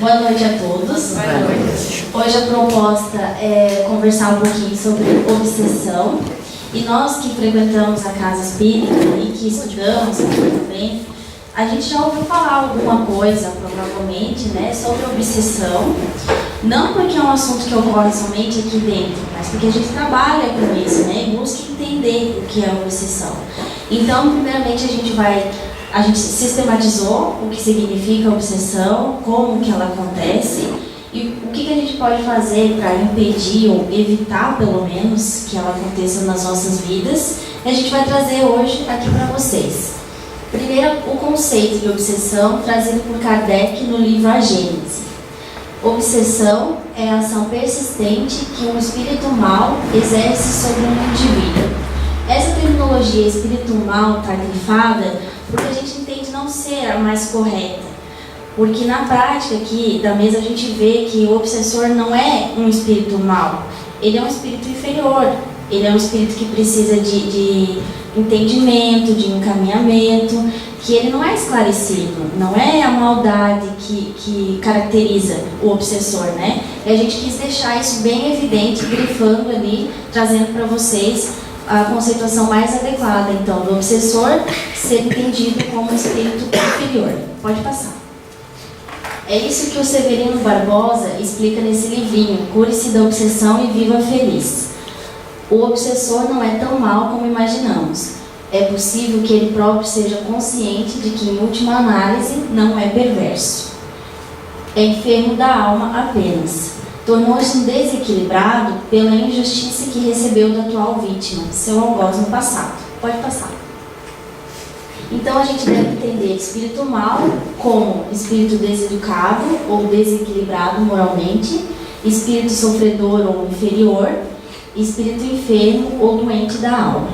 Boa noite a todos. Boa noite. Hoje a proposta é conversar um pouquinho sobre obsessão. E nós que frequentamos a casa espírita e que estudamos aqui também, a gente já ouviu falar alguma coisa, provavelmente, né, sobre obsessão. Não porque é um assunto que ocorre somente aqui dentro, mas porque a gente trabalha com isso, né, e busca entender o que é obsessão. Então, primeiramente, a gente sistematizou o que significa obsessão, como que ela acontece e o que a gente pode fazer para impedir ou evitar, pelo menos, que ela aconteça nas nossas vidas. E a gente vai trazer hoje aqui para vocês. Primeiro, o conceito de obsessão trazido por Kardec no livro A Gênese. Obsessão é a ação persistente que um espírito mau exerce sobre um indivíduo. Essa terminologia espírito mau está grifada porque a gente entende não ser a mais correta. Porque na prática aqui da mesa a gente vê que o obsessor não é um espírito mau, ele é um espírito inferior, ele é um espírito que precisa de entendimento, de encaminhamento, que ele não é esclarecido, não é a maldade que caracteriza o obsessor, né? E a gente quis deixar isso bem evidente, grifando ali, trazendo para vocês a conceituação mais adequada, então, do obsessor ser entendido como um espírito inferior. Pode passar. É isso que o Severino Barbosa explica nesse livrinho, Cure-se da Obsessão e Viva Feliz. O obsessor não é tão mau como imaginamos. É possível que ele próprio seja consciente de que, em última análise, não é perverso. É enfermo da alma apenas. Tornou-se um desequilibrado pela injustiça que recebeu da atual vítima, seu algoz no passado. Pode passar. Então a gente deve entender espírito mau como espírito deseducado ou desequilibrado moralmente, espírito sofredor ou inferior, espírito enfermo ou doente da alma.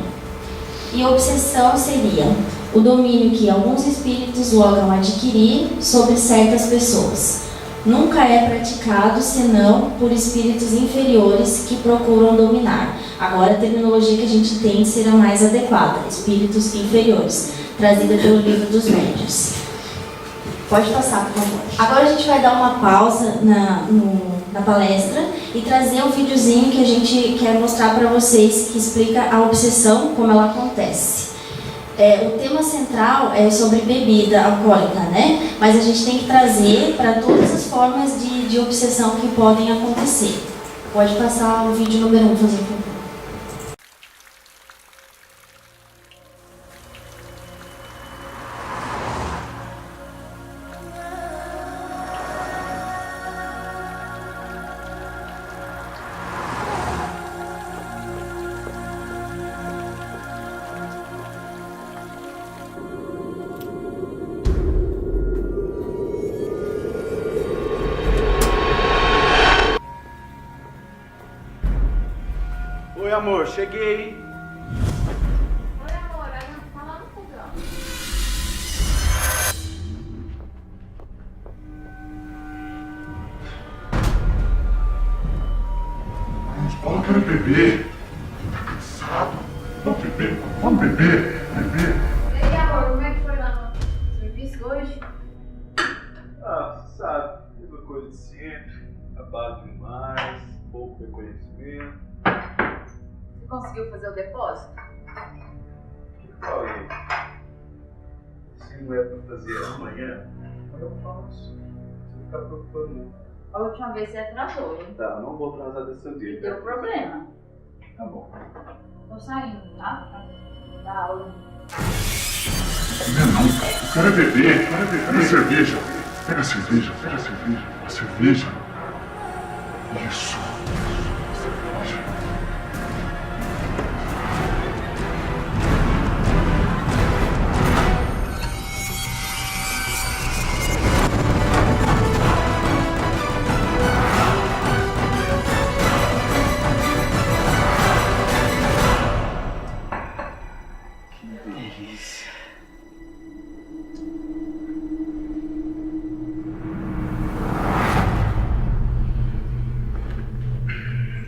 E obsessão seria o domínio que alguns espíritos logram adquirir sobre certas pessoas. Nunca é praticado senão por espíritos inferiores que procuram dominar. Agora a terminologia que a gente tem será mais adequada, espíritos inferiores, trazida pelo Livro dos Médiuns. Pode passar, por favor. Agora a gente vai dar uma pausa na palestra e trazer um videozinho que a gente quer mostrar para vocês que explica a obsessão, como ela acontece. O tema central é sobre bebida alcoólica, né? Mas a gente tem que trazer para todas as formas de obsessão que podem acontecer. Pode passar o vídeo número 1, fazer por favor. Oi, amor, cheguei. Oi, amor, tá lá no fogão. Eu quero beber. Tô cansado. Vamos beber, vamos beber. E aí, amor, como é que foi lá no serviço hoje? Você sabe, mesma coisa de sempre. Trabalho demais, pouco reconhecimento. Você conseguiu fazer o depósito? O que eu falei? Se não é pra fazer amanhã, eu faço. Você não fica preocupando, não. A última vez você atrasou, hein? Tá, não vou atrasar dessa vez. Deu problema. Tá bom. Tô saindo, tá? Da aula. Não, eu quero beber. Pega a cerveja. Pega a cerveja. A cerveja. Isso. Cerveja.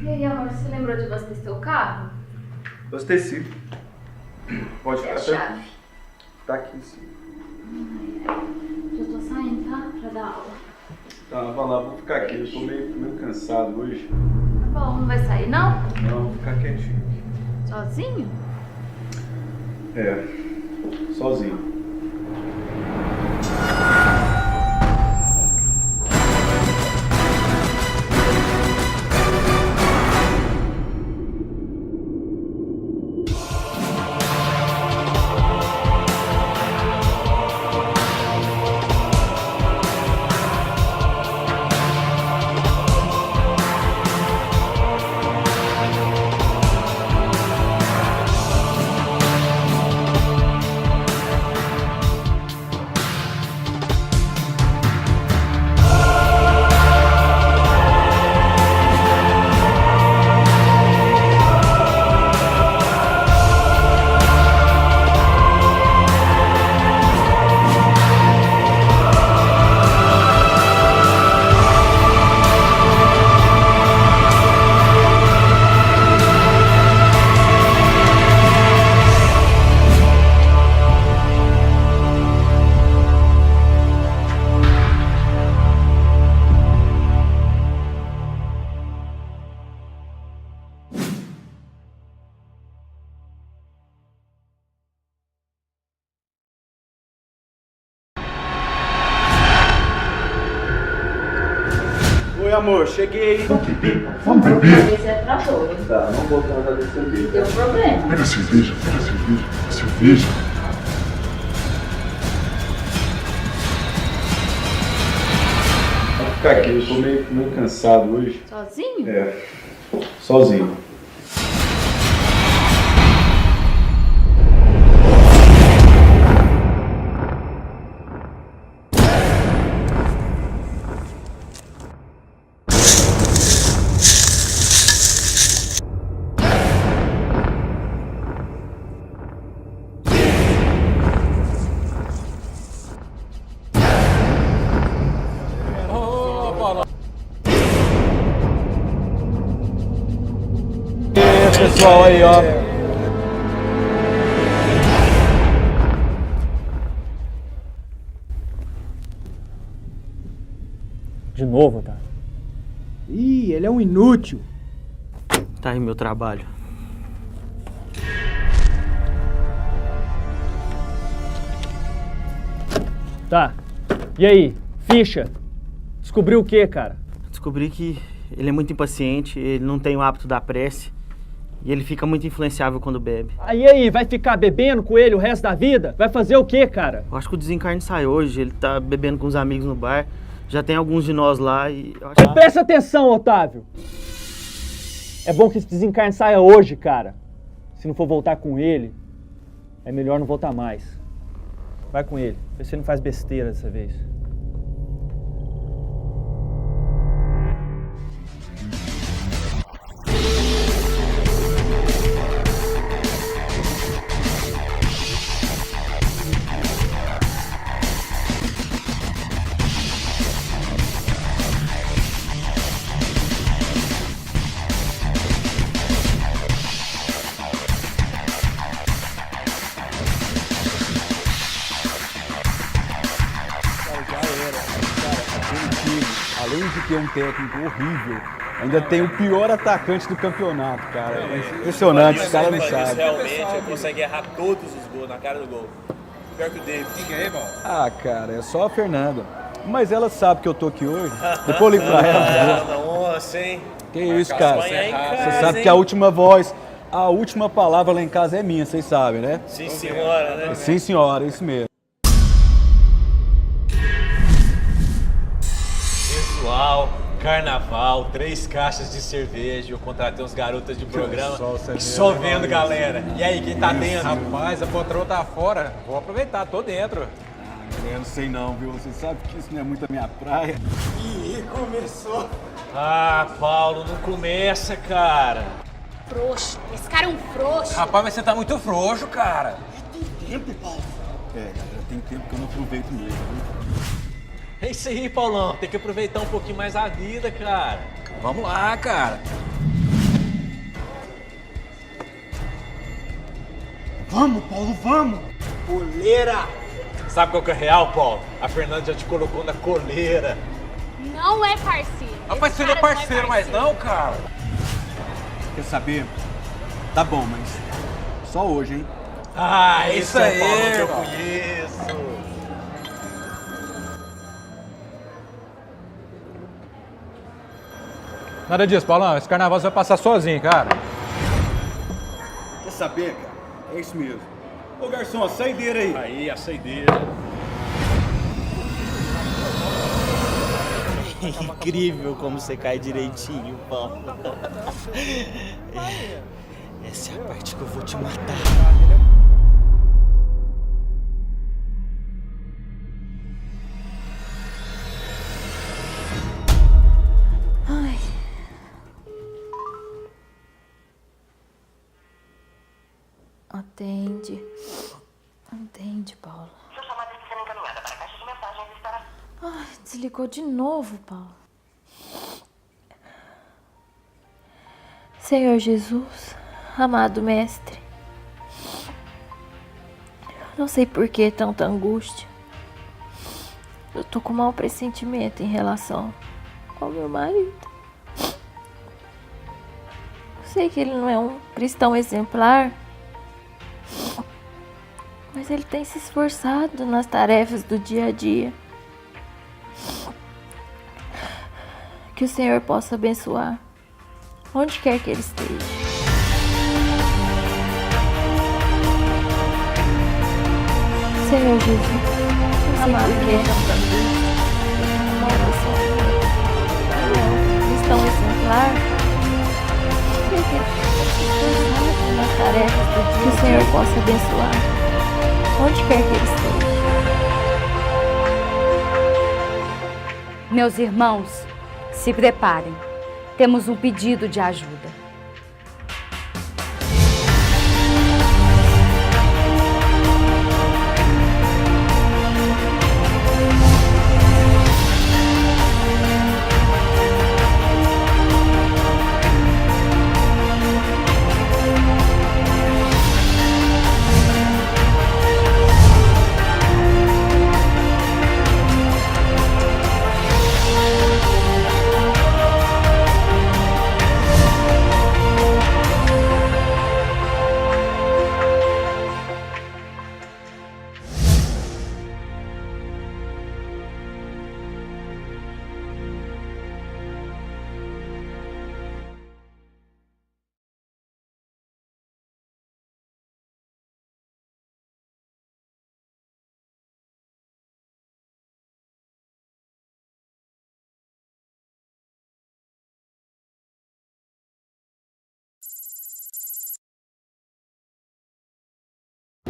E aí, amor, você lembrou de abastecer o carro? Abasteci. Pode É a ficar chave. Tá aqui em cima. Já tô saindo, tá? Pra dar aula. Tá, vai lá, vou ficar aqui. Eu tô meio cansado hoje. Tá bom, não vai sair não? Não, vou ficar quietinho. Sozinho? É, sozinho. Oi, amor, cheguei. Vamos beber? Esse é trator. Tá, não vou tratar desse serviço. Deu problema. Pega a cerveja, pega a cerveja. A cerveja. Vou ficar aqui, eu tô meio cansado hoje. Sozinho? É, sozinho. Pessoal aí, ó. De novo, tá? Ih, ele é um inútil. Tá aí meu trabalho. Tá. E aí, ficha? Descobriu o que, cara? Descobri que ele é muito impaciente, ele não tem o hábito da prece e ele fica muito influenciável quando bebe. Aí, vai ficar bebendo com ele o resto da vida? Vai fazer o que, cara? Eu acho que o desencarne sai hoje, ele tá bebendo com os amigos no bar. Já tem alguns de nós lá e eu acho... Presta atenção, Otávio. É bom que esse desencarne saia hoje, cara. Se não for voltar com ele, é melhor não voltar mais. Vai com ele. Vê se ele não faz besteira dessa vez. Além de ter um técnico horrível, ainda tem o pior atacante do campeonato, cara. É impressionante, esse cara não sabe. Realmente consegue errar todos os gols na cara do gol. Pior que o David. Quem é, irmão? Ah, cara, é só a Fernanda. Mas ela sabe que eu tô aqui hoje. Depois eu ligo pra ela. Nossa, hein? Que isso, cara. Você Você sabe que a última voz, a última palavra lá em casa é minha, vocês sabem, né? Sim, senhora, né? Sim, senhora, isso mesmo. Pessoal, carnaval, 3 caixas de cerveja. Eu contratei uns garotas de programa que só vendo, galera. E aí, quem tá dentro? Rapaz, a patroa tá fora. Vou aproveitar, tô dentro. Eu não sei não, viu? Você sabe que isso não é muito a minha praia. Ih, começou. Ah, Paulo, não começa, cara. Frouxo. Esse cara é um frouxo. Rapaz, mas você tá muito frouxo, cara. É, galera, tem tempo que eu não aproveito mesmo, viu? É isso aí, Paulão. Tem que aproveitar um pouquinho mais a vida, cara. Vamos lá, cara. Vamos, Paulo, vamos! Coleira! Sabe qual que é real, Paulo? A Fernanda já te colocou na coleira. Não é parceiro. Rapaz, você não é parceiro mais não, cara. Quer saber? Tá bom, mas só hoje, hein? Ah, Isso esse é aí, o Paulo que eu irmão. conheço. Nada disso, Paulão. Esse carnaval você vai passar sozinho, cara. Quer saber, cara? É isso mesmo. Ô, garçom, a saideira aí. Aí, a saideira. É incrível como você cai direitinho, Paulo. Essa é a parte que eu vou te matar. Ai. Atende. Atende, Paulo. Sua chamada está sendo encaminhada para a caixa de mensagens e estará... Ai, desligou de novo, Paulo. Senhor Jesus, amado Mestre, não sei por que tanta angústia. Eu tô com um mau pressentimento em relação ao meu marido. Eu sei que ele não é um cristão exemplar, mas ele tem se esforçado nas tarefas do dia a dia. Que o Senhor possa abençoar, onde quer que ele esteja. Senhor Jesus, amado Deus, cristão exemplar, nas tarefas do dia, que o Senhor possa abençoar, onde quer que ele esteja. Meus irmãos, se preparem. Temos um pedido de ajuda.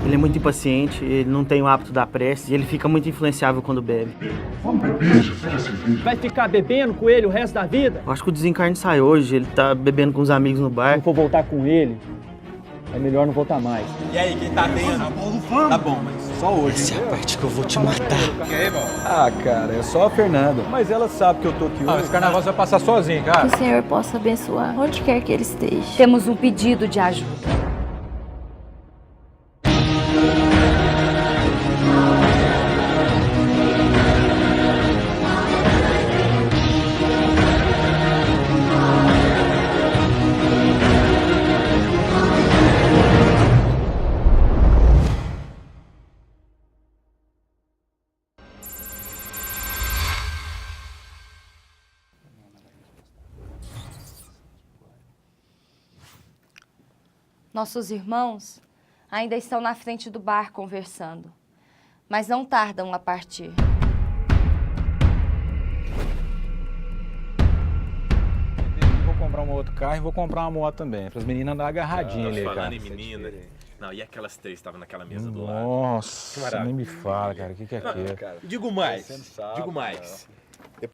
Ele é muito impaciente, ele não tem o hábito da prece e ele fica muito influenciável quando bebe. Vamos beber, já pega a cerveja. Vai ficar bebendo com ele o resto da vida? Eu acho que o desencarne sai hoje, ele tá bebendo com os amigos no Se bar. não for voltar com ele, é melhor não voltar mais. E aí, quem tá dentro? Tá bom, mas só hoje, Essa hein? é a parte que eu vou te matar. E aí, irmão? Ah, cara, é só a Fernanda. Mas ela sabe que eu tô aqui Não, hoje. esse carnaval você vai passar sozinho, cara. Que o Senhor possa abençoar, onde quer que ele esteja. Temos um pedido de ajuda. Nossos irmãos ainda estão na frente do bar conversando, mas não tardam a partir. Vou comprar um outro carro e vou comprar uma moto também, para as meninas andar agarradinhas ali, cara. Falando em menina. Não, e aquelas três que estavam naquela mesa do lado? Nossa, nem me fala, cara, o que é aquilo? Digo mais, digo mais.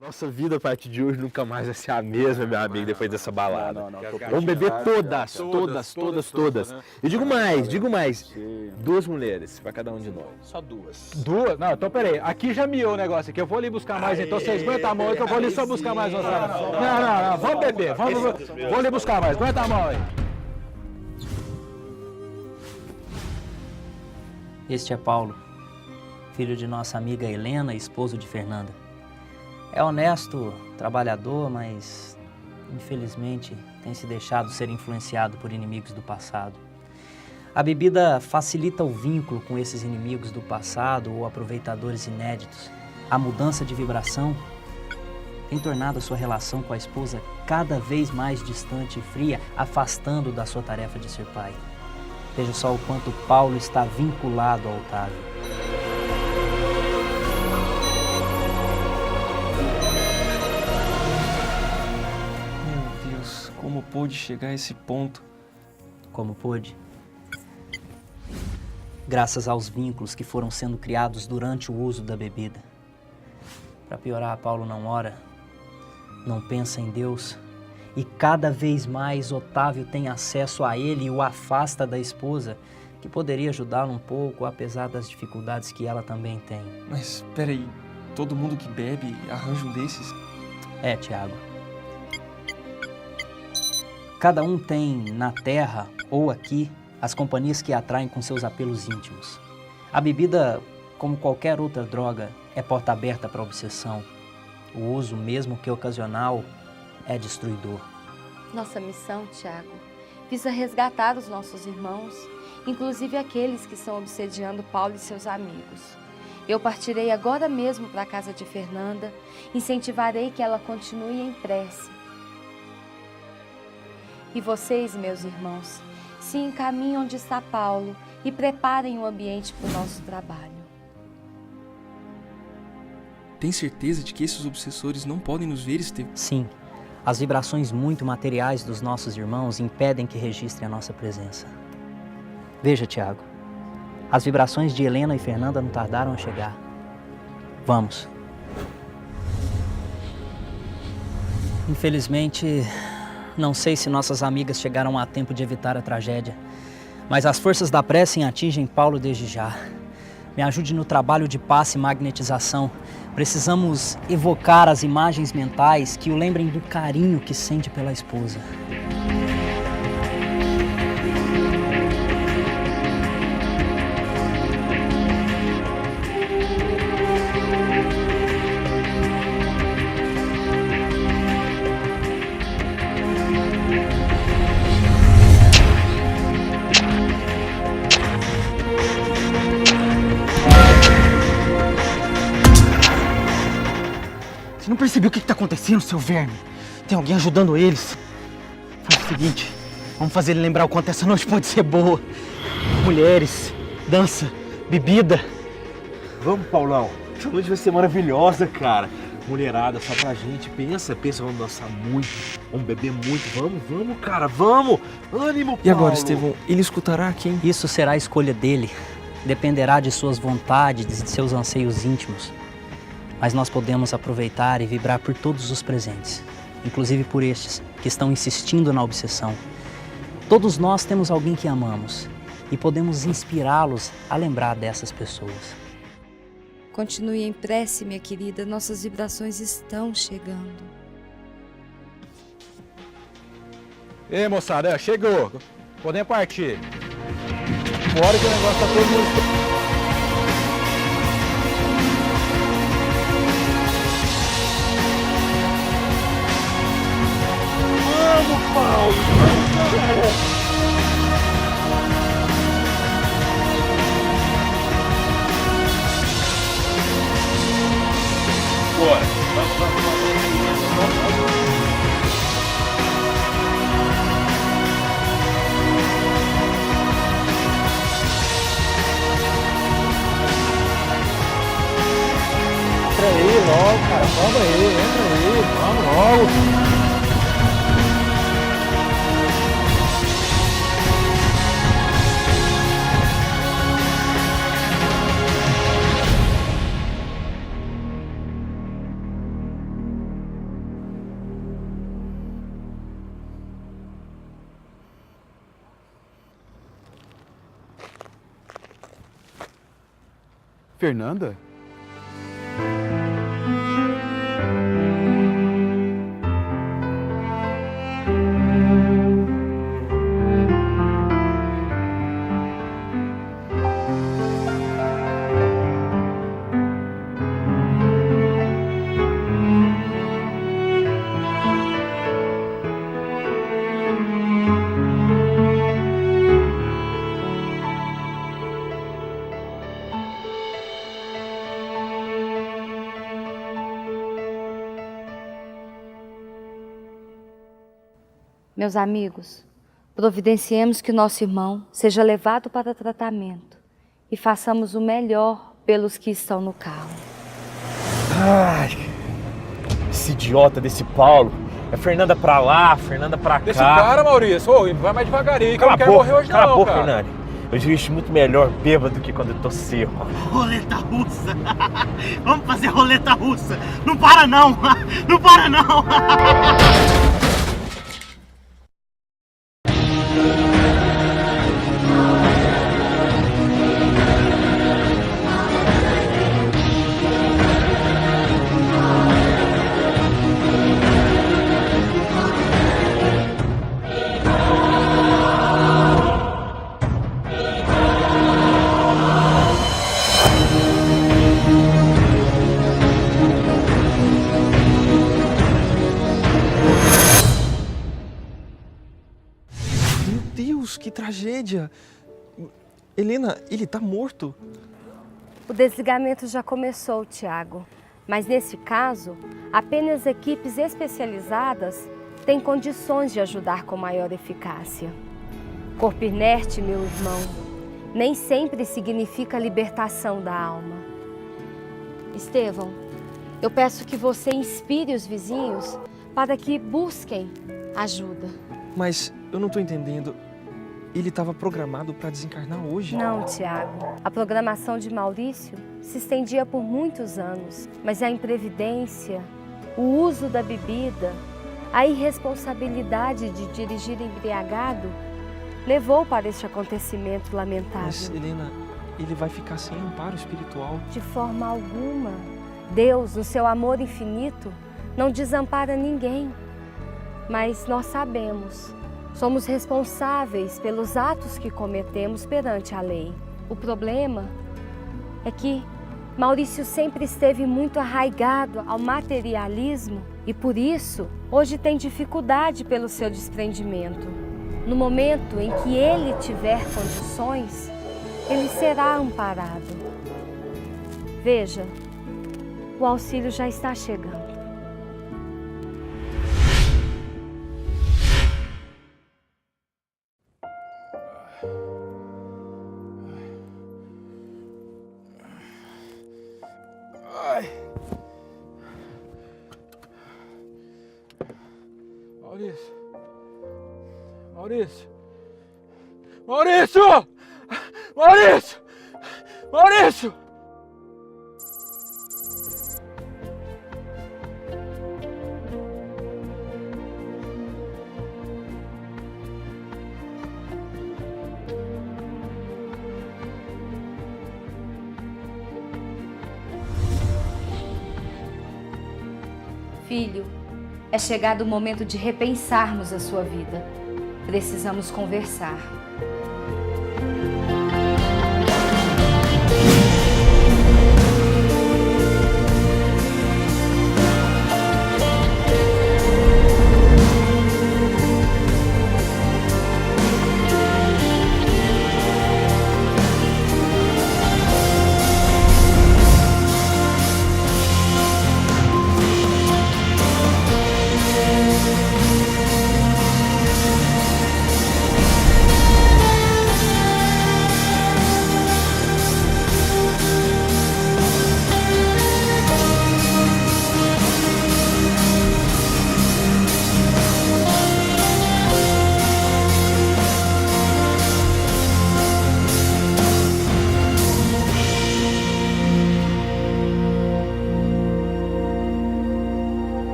Nossa vida a partir de hoje nunca mais vai ser a mesma, meu amigo, depois dessa balada. Vamos beber todas. Eu digo mais. 2 mulheres pra cada um de nós. Só 2. Duas? Não, então peraí, aqui já miou o negócio aqui, eu vou ali buscar mais, então vocês aguentam a mão aí que eu vou ali só buscar mais. Não, vamos beber, vou ali buscar mais, aguenta a mão aí. Este é Paulo, filho de nossa amiga Helena e esposo de Fernanda. É honesto, trabalhador, mas infelizmente tem se deixado ser influenciado por inimigos do passado. A bebida facilita o vínculo com esses inimigos do passado ou aproveitadores inéditos. A mudança de vibração tem tornado a sua relação com a esposa cada vez mais distante e fria, afastando da sua tarefa de ser pai. Veja só o quanto Paulo está vinculado ao Otávio. Meu Deus, como pôde chegar a esse ponto? Como pôde? Graças aos vínculos que foram sendo criados durante o uso da bebida. Para piorar, Paulo não ora, não pensa em Deus, e cada vez mais Otávio tem acesso a ele e o afasta da esposa, que poderia ajudá-lo um pouco, apesar das dificuldades que ela também tem. Mas, peraí, todo mundo que bebe arranja um desses? É, Tiago. Cada um tem, na terra ou aqui, as companhias que atraem com seus apelos íntimos. A bebida, como qualquer outra droga, é porta aberta para a obsessão. O uso, mesmo que ocasional, é destruidor. Nossa missão, Tiago, visa resgatar os nossos irmãos, inclusive aqueles que estão obsediando Paulo e seus amigos. Eu partirei agora mesmo para a casa de Fernanda, incentivarei que ela continue em prece. E vocês, meus irmãos, se encaminhem onde está Paulo e preparem o ambiente para o nosso trabalho. Tem certeza de que esses obsessores não podem nos ver, Estevão? Sim. As vibrações muito materiais dos nossos irmãos impedem que registrem a nossa presença. Veja, Tiago. As vibrações de Helena e Fernanda não tardaram a chegar. Vamos. Infelizmente, não sei se nossas amigas chegaram a tempo de evitar a tragédia, mas as forças da prece atingem Paulo desde já. Me ajude no trabalho de passe e magnetização. Precisamos evocar as imagens mentais que o lembrem do carinho que sente pela esposa. Você não percebeu o que está acontecendo, seu verme? Tem alguém ajudando eles. Faz o seguinte, vamos fazer ele lembrar o quanto essa noite pode ser boa. Mulheres, dança, bebida. Vamos, Paulão. Essa noite vai ser maravilhosa, cara. Mulherada, só pra gente. Pensa, vamos dançar muito, vamos beber muito. Vamos, cara, vamos. Ânimo, Paulo. E agora, Estevão, ele escutará quem? Isso será a escolha dele. Dependerá de suas vontades, de seus anseios íntimos. Mas nós podemos aproveitar e vibrar por todos os presentes, inclusive por estes que estão insistindo na obsessão. Todos nós temos alguém que amamos e podemos inspirá-los a lembrar dessas pessoas. Continue em prece, minha querida, nossas vibrações estão chegando. Ei, moçada, chegou. Podemos partir. Bora que o negócio tá todo mundo... Vamos, Paulo! Bora! Entra aí logo, cara. Vamos aí, entra aí. Vamos logo. Fernanda? Meus amigos, providenciemos que nosso irmão seja levado para tratamento e façamos o melhor pelos que estão no carro. Ai, esse idiota desse Paulo. É Fernanda pra lá, Fernanda pra cá. Esse cara, Maurício, vai mais devagarinho, que eu não quero morrer hoje cala não, a boca, cara. Fernanda. Eu dirijo muito melhor bêbado do que quando eu tô seco. Roleta russa! Vamos fazer roleta russa! Não para não! Não para não! Que tragédia! Helena, ele tá morto. O desligamento já começou, Tiago. Mas nesse caso, apenas equipes especializadas têm condições de ajudar com maior eficácia. Corpo inerte, meu irmão, nem sempre significa libertação da alma. Estevão, eu peço que você inspire os vizinhos para que busquem ajuda. Mas eu não tô entendendo. Ele estava programado para desencarnar hoje? Não, Tiago. A programação de Maurício se estendia por muitos anos, mas a imprevidência, o uso da bebida, a irresponsabilidade de dirigir embriagado levou para este acontecimento lamentável. Mas, Helena, ele vai ficar sem amparo espiritual? De forma alguma. Deus, no seu amor infinito, não desampara ninguém. Mas nós sabemos, somos responsáveis pelos atos que cometemos perante a lei. O problema é que Maurício sempre esteve muito arraigado ao materialismo e, por isso, hoje tem dificuldade pelo seu desprendimento. No momento em que ele tiver condições, ele será amparado. Veja, o auxílio já está chegando. Maurício! Maurício! Maurício! Maurício! Filho, é chegado o momento de repensarmos a sua vida. Precisamos conversar.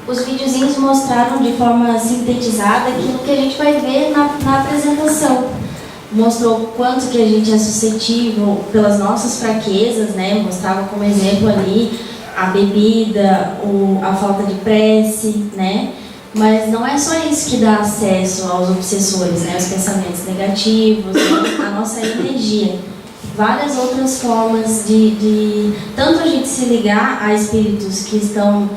Os videozinhos mostraram de forma sintetizada aquilo que a gente vai ver na apresentação. Mostrou o quanto que a gente é suscetível pelas nossas fraquezas, né? Mostrava como exemplo ali a bebida, a falta de prece, né? Mas não é só isso que dá acesso aos obsessores, né? Os pensamentos negativos, né? A nossa energia. várias outras formas de tanto a gente se ligar a espíritos que estão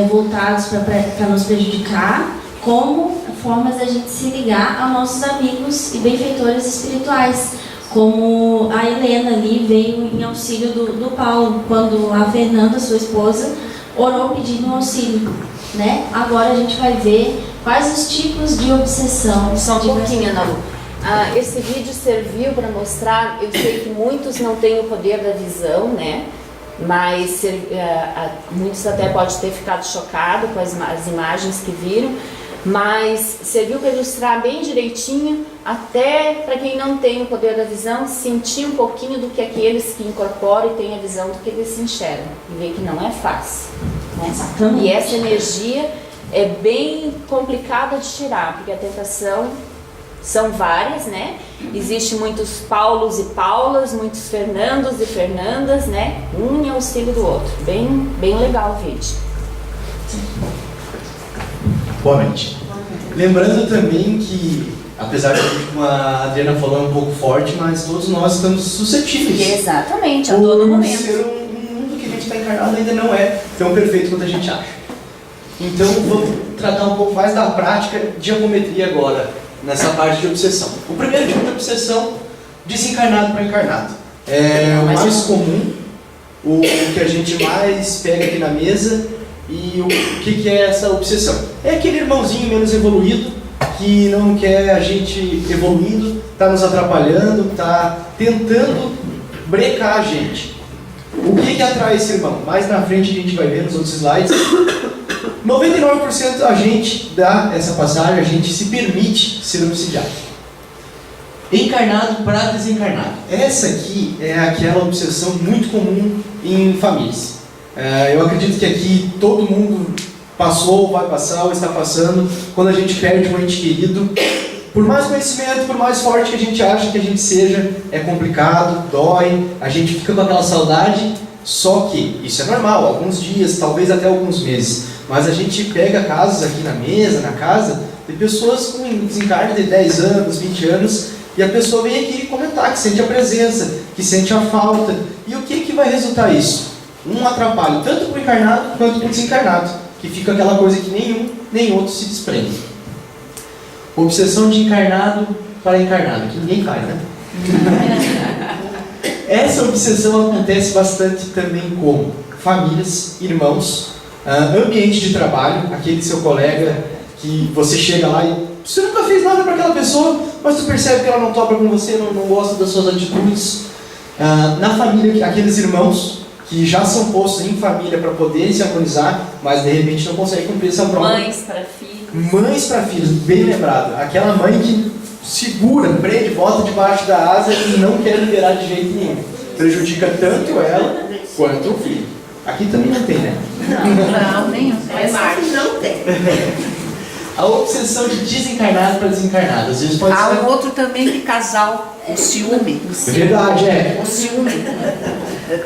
voltados para nos prejudicar, como formas da gente se ligar a nossos amigos e benfeitores espirituais, como a Helena ali veio em auxílio do Paulo, quando a Fernanda, sua esposa, orou pedindo um auxílio, né? Agora a gente vai ver quais os tipos de obsessão. Só um pouquinho, Ana Lu. Esse vídeo serviu para mostrar, eu sei que muitos não têm o poder da visão, né? Mas muitos até podem ter ficado chocados com as imagens que viram, mas serviu para ilustrar bem direitinho, até para quem não tem o poder da visão, sentir um pouquinho do que aqueles que incorporam e têm a visão do que eles se enxergam, e ver que não é fácil, né? Exatamente. E essa energia é bem complicada de tirar, porque a tentação são várias, né? Existem muitos Paulos e Paulas, muitos Fernandos e Fernandas, né? Um em auxílio do outro. Bem legal o vídeo. Boa noite. Lembrando também que, apesar de como a Adriana falou, é um pouco forte, mas todos nós estamos suscetíveis. Exatamente, a todo momento. Ser um mundo que a gente está encarnado ainda não é tão perfeito quanto a gente acha. Então vamos tratar um pouco mais da prática de apometria agora, nessa parte de obsessão. O primeiro tipo de obsessão, desencarnado para encarnado. É o mais comum, o que a gente mais pega aqui na mesa. E o que é essa obsessão? É aquele irmãozinho menos evoluído que não quer a gente evoluindo, está nos atrapalhando, está tentando brecar a gente. O que atrai esse irmão? Mais na frente a gente vai ver nos outros slides. 99% a gente dá essa passagem, a gente se permite ser obsidiado. Encarnado para desencarnado. Essa aqui é aquela obsessão muito comum em famílias. Eu acredito que aqui todo mundo passou, vai passar ou está passando quando a gente perde um ente querido. Por mais conhecimento, por mais forte que a gente acha que a gente seja, é complicado, dói, a gente fica com aquela saudade, só que isso é normal, alguns dias, talvez até alguns meses. Mas a gente pega casos aqui na mesa, na casa, de pessoas com desencarne de 10 anos, 20 anos, e a pessoa vem aqui comentar que sente a presença, que sente a falta. E o que vai resultar isso? Um atrapalho tanto para o encarnado quanto para o desencarnado, que fica aquela coisa que nenhum nem outro se desprende. Obsessão de encarnado para encarnado, que ninguém cai, né? Essa obsessão acontece bastante também com famílias, irmãos, ambiente de trabalho, aquele seu colega que você chega lá e você nunca fez nada para aquela pessoa, mas tu percebe que ela não topa com você, não gosta das suas atitudes. Na família, aqueles irmãos que já são postos em família para poderem se harmonizar, mas de repente não conseguem cumprir essa prova. Mães para filhos. Mães para filhos, bem lembrado. Aquela mãe que segura, prende, bota debaixo da asa e não quer liberar de jeito nenhum. Prejudica tanto ela quanto o filho. Aqui também não tem, né? Não, nenhum. Mas não tem. A obsessão de desencarnado para desencarnado. Às vezes pode ser... Há um outro também de casal, o ciúme. Verdade, é. O ciúme.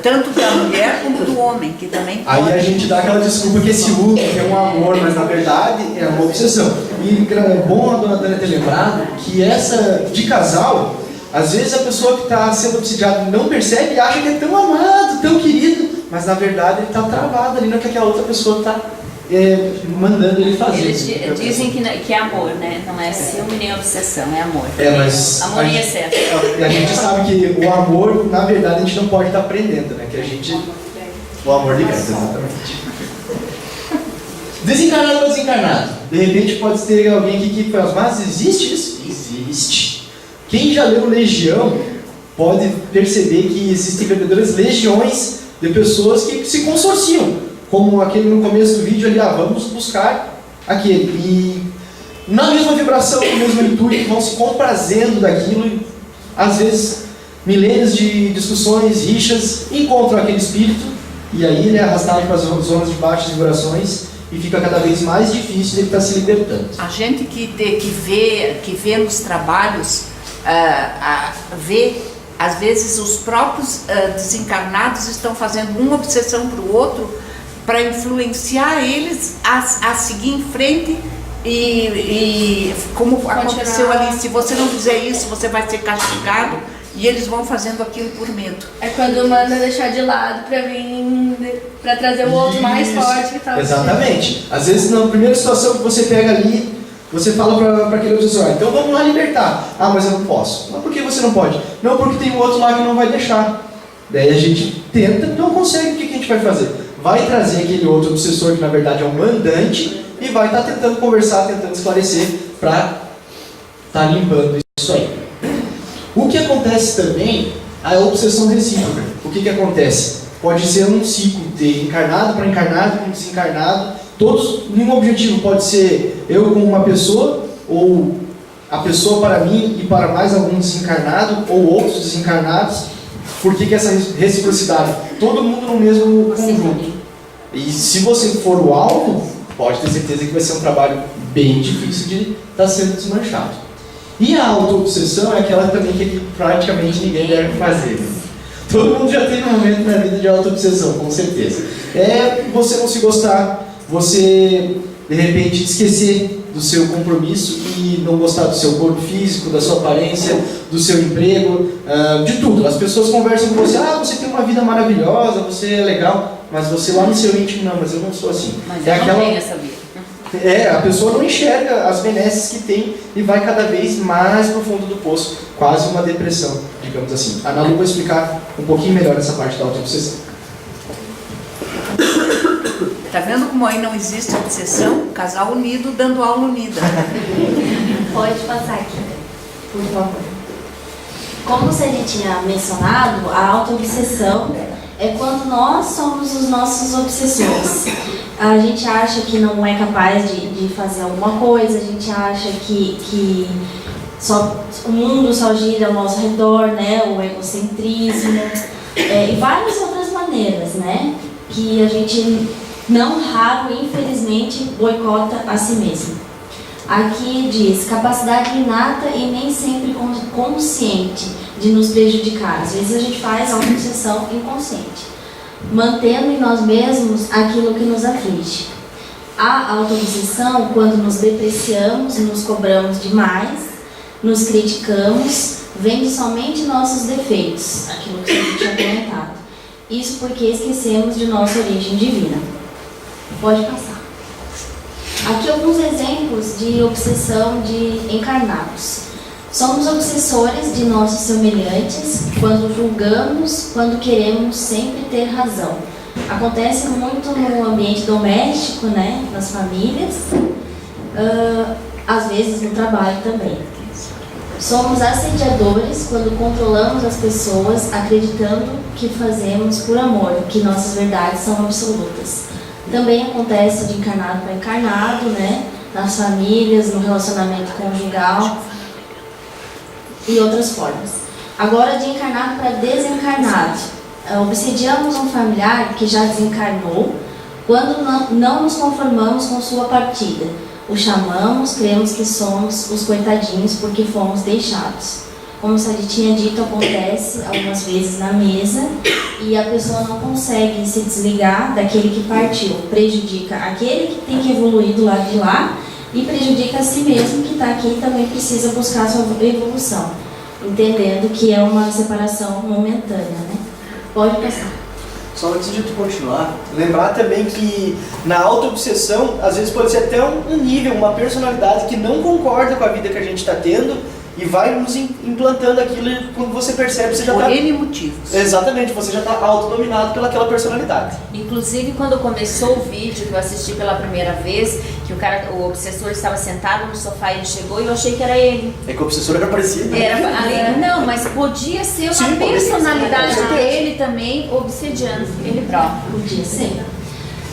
Tanto da mulher como do homem, que também pode. Aí a gente dá aquela desculpa que é ciúme, que é um amor, mas na verdade é uma obsessão. E é bom a dona Dana ter lembrado que essa de casal, às vezes a pessoa que está sendo obsidiada não percebe e acha que é tão amado, tão querido, mas na verdade ele está travado ali no que aquela outra pessoa está mandando ele fazer. Eles dizem que é amor, né? Não é ciúme nem obsessão, é amor. Mas amor e excesso. A gente sabe que o amor, na verdade, a gente não pode estar aprendendo, né? Que a gente... O amor liberta, exatamente. Desencarnado para desencarnado. De repente pode ter alguém aqui que fala, mas existe isso? Existe. Quem já leu Legião pode perceber que existem verdadeiras legiões de pessoas que se consorciam. Como aquele no começo do vídeo ali, vamos buscar aquele. E na mesma vibração, no mesmo intuito, vão se comprazendo daquilo. E, às vezes, milênios de discussões, rixas, encontram aquele espírito. E aí ele é arrastado para as zonas de baixas vibrações e fica cada vez mais difícil de ele estar se libertando. A gente que vê nos trabalhos, vê, às vezes, os próprios desencarnados estão fazendo uma obsessão para o outro, para influenciar eles a seguir em frente e como aconteceu ali, se você não fizer isso, você vai ser castigado. e eles vão fazendo aquilo por medo. É quando manda deixar de lado pra vir, pra trazer o outro mais forte que tá. Exatamente. Às vezes, na primeira situação que você pega ali, você fala para aquele obsessor, então vamos lá libertar. Ah, mas eu não posso. Mas por que você não pode? Não, porque tem um outro lá que não vai deixar. Daí a gente tenta, não consegue, o que a gente vai fazer? Vai trazer aquele outro obsessor que na verdade é um mandante e vai estar tentando conversar, tentando esclarecer para estar limpando isso aí. O que acontece também é a obsessão recíproca. O que acontece? Pode ser um ciclo de encarnado para encarnado com desencarnado, todos nenhum objetivo, pode ser eu com uma pessoa, ou a pessoa para mim e para mais algum desencarnado, ou outros desencarnados. Por que essa reciprocidade? Todo mundo no mesmo conjunto. E se você for o alvo, pode ter certeza que vai ser um trabalho bem difícil de estar sendo desmanchado. E a auto-obsessão é aquela também que praticamente ninguém deve fazer. Todo mundo já teve um momento na vida de auto-obsessão, com certeza. É você não se gostar, você de repente esquecer do seu compromisso e não gostar do seu corpo físico, da sua aparência, do seu emprego, de tudo. As pessoas conversam com você, você tem uma vida maravilhosa, você é legal, mas você lá no seu íntimo, não, mas eu não sou assim. Mas eu não tenho essa vida. A pessoa não enxerga as benesses que tem e vai cada vez mais pro fundo do poço, quase uma depressão, digamos assim. A Ana Lu vai explicar um pouquinho melhor essa parte da auto-obsessão. Tá vendo como aí não existe obsessão? Casal unido dando aula unida. Pode passar aqui, por favor. Como você já tinha mencionado, a auto-obsessão é quando nós somos os nossos obsessores. A gente acha que não é capaz de fazer alguma coisa, a gente acha que o mundo só gira ao nosso redor, né? O egocentrismo, e várias outras maneiras, né? Que a gente não raro, infelizmente, boicota a si mesmo. Aqui diz, capacidade inata e nem sempre consciente de nos prejudicar. Às vezes a gente faz auto-obsessão inconsciente, mantendo em nós mesmos aquilo que nos aflige. A auto-obsessão, quando nos depreciamos, nos cobramos demais, nos criticamos, vendo somente nossos defeitos, aquilo que a gente tinha comentado. Isso porque esquecemos de nossa origem divina. Pode passar. Aqui alguns exemplos de obsessão de encarnados. Somos obsessores de nossos semelhantes quando julgamos, quando queremos sempre ter razão. Acontece muito no ambiente doméstico, né, nas famílias, às vezes no trabalho também. Somos assediadores quando controlamos as pessoas acreditando que fazemos por amor, que nossas verdades são absolutas. Também acontece de encarnado para encarnado, né? Nas famílias, no relacionamento conjugal e outras formas. Agora, de encarnado para desencarnado. Obsediamos um familiar que já desencarnou quando não nos conformamos com sua partida. O chamamos, cremos que somos os coitadinhos porque fomos deixados. Como a Sadi tinha dito, acontece algumas vezes na mesa e a pessoa não consegue se desligar daquele que partiu. Prejudica aquele que tem que evoluir do lado de lá e prejudica a si mesmo que está aqui e também precisa buscar a sua evolução, entendendo que é uma separação momentânea, né? Pode passar. Só antes de tu continuar, lembrar também que na auto-obsessão, às vezes pode ser até um nível, uma personalidade que não concorda com a vida que a gente está tendo e vai nos implantando aquilo e quando você percebe, você já está... Por N motivos. Exatamente, você já está autodominado pelaquela personalidade. Inclusive, quando começou o vídeo, que eu assisti pela primeira vez, que o obsessor estava sentado no sofá e ele chegou e eu achei que era ele. É que o obsessor era parecido. Não, mas podia ser uma personalidade dele também obsediando ele próprio. Podia ser.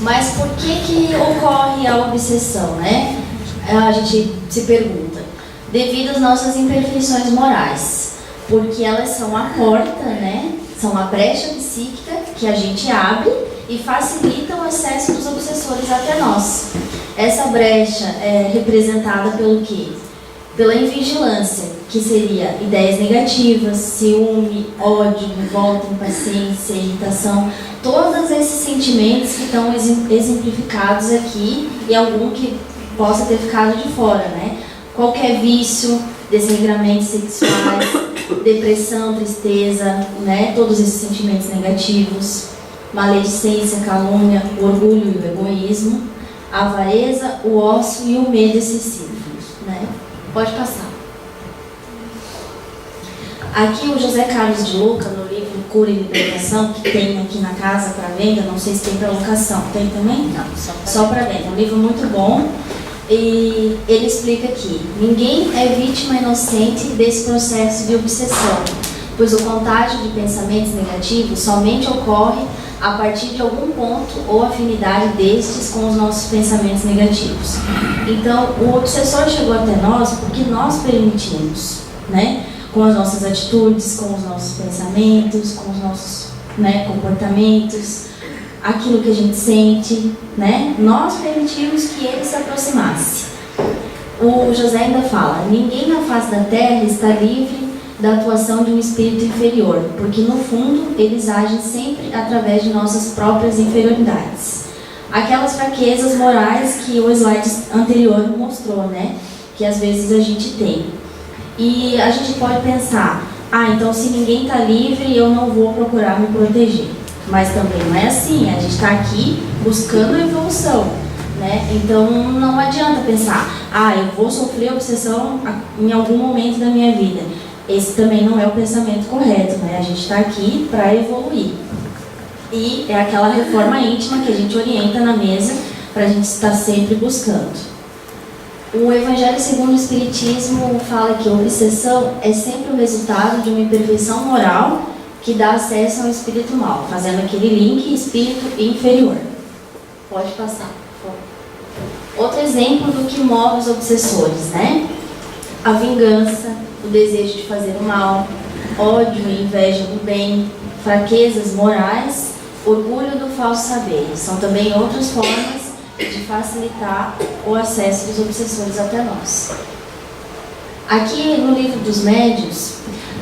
Mas por que ocorre a obsessão, né? A gente se pergunta. Devido às nossas imperfeições morais, porque elas são a porta, né? São a brecha psíquica que a gente abre e facilita o acesso dos obsessores até nós. Essa brecha é representada pelo quê? Pela invigilância, que seria ideias negativas, ciúme, ódio, revolta, impaciência, irritação, todos esses sentimentos que estão exemplificados aqui e algum que possa ter ficado de fora, né? Qualquer vício, desregramentos sexuais, depressão, tristeza, né? Todos esses sentimentos negativos, maledicência, calúnia, o orgulho e o egoísmo, a avareza, o ócio e o medo excessivo, né? Pode passar. Aqui o José Carlos de Luca, no livro Cura e Libertação, que tem aqui na casa para venda, não sei se tem para locação, tem também? Não, só para venda. É um livro muito bom e ele explica que ninguém é vítima inocente desse processo de obsessão, pois o contágio de pensamentos negativos somente ocorre a partir de algum ponto ou afinidade destes com os nossos pensamentos negativos. Então, o obsessor chegou até nós porque nós permitimos, né? Com as nossas atitudes, com os nossos pensamentos, com os nossos, né, comportamentos, aquilo que a gente sente, né? Nós permitimos que ele se aproximasse. O José ainda fala, ninguém na face da terra está livre da atuação de um espírito inferior, porque no fundo eles agem sempre através de nossas próprias inferioridades. Aquelas fraquezas morais que o slide anterior mostrou, né? Que às vezes a gente tem. E a gente pode pensar, então se ninguém está livre, eu não vou procurar me proteger. Mas também não é assim, a gente está aqui buscando a evolução, né? Então não adianta pensar, eu vou sofrer obsessão em algum momento da minha vida. Esse também não é o pensamento correto, né? A gente está aqui para evoluir. E é aquela reforma íntima que a gente orienta na mesa para a gente estar sempre buscando. O Evangelho segundo o Espiritismo fala que a obsessão é sempre o resultado de uma imperfeição moral que dá acesso ao espírito mal, fazendo aquele link espírito inferior. Pode passar, por favor. Outro exemplo do que move os obsessores, né? A vingança, o desejo de fazer o mal, ódio e inveja do bem, fraquezas morais, orgulho do falso saber. São também outras formas de facilitar o acesso dos obsessores até nós. Aqui no livro dos médiuns,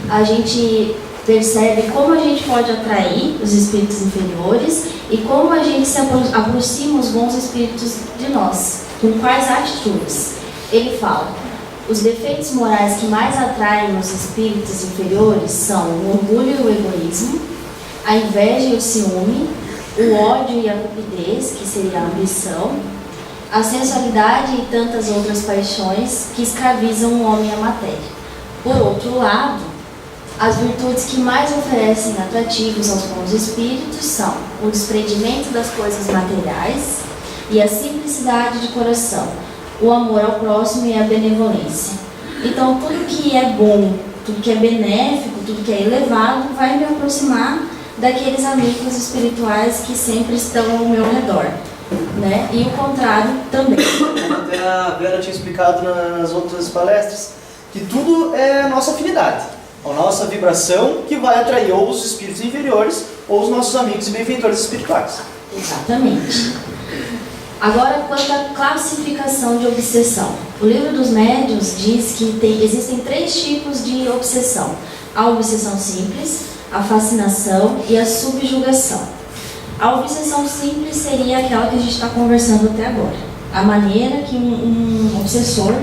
a gente percebe como a gente pode atrair os espíritos inferiores e como a gente se aproxima os bons espíritos de nós, com quais atitudes. Ele fala, os defeitos morais que mais atraem os espíritos inferiores são o orgulho e o egoísmo, a inveja e o ciúme, o ódio e a cupidez, que seria a ambição, a sensualidade e tantas outras paixões que escravizam o homem à matéria. Por outro lado, as virtudes que mais oferecem atrativos aos bons espíritos são o desprendimento das coisas materiais e a simplicidade de coração, o amor ao próximo e a benevolência. Então, tudo que é bom, tudo que é benéfico, tudo que é elevado, vai me aproximar daqueles amigos espirituais que sempre estão ao meu redor, né? E o contrário também. Até a Vera tinha explicado nas outras palestras que tudo é a nossa afinidade, a nossa vibração que vai atrair ou os espíritos inferiores ou os nossos amigos e benfeitores espirituais. Exatamente. Agora, quanto à classificação de obsessão. O livro dos médiuns diz que existem 3 tipos de obsessão. A obsessão simples, a fascinação e a subjugação. A obsessão simples seria aquela que a gente está conversando até agora. A maneira que um obsessor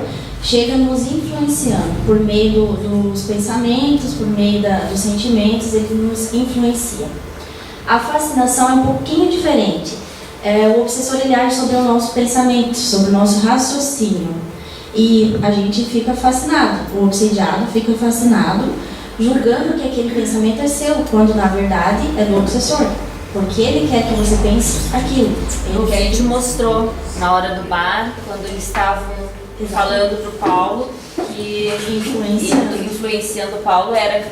chega nos influenciando por meio dos pensamentos, por meio dos sentimentos, ele nos influencia. A fascinação é um pouquinho diferente. O obsessor ele age sobre o nosso pensamento, sobre o nosso raciocínio. E a gente fica fascinado, o obsediado fica fascinado, julgando que aquele pensamento é seu, quando na verdade é do obsessor. Porque ele quer que você pense aquilo. O que a gente mostrou na hora do bar, quando eles estavam falando para o Paulo, que influenciando o Paulo era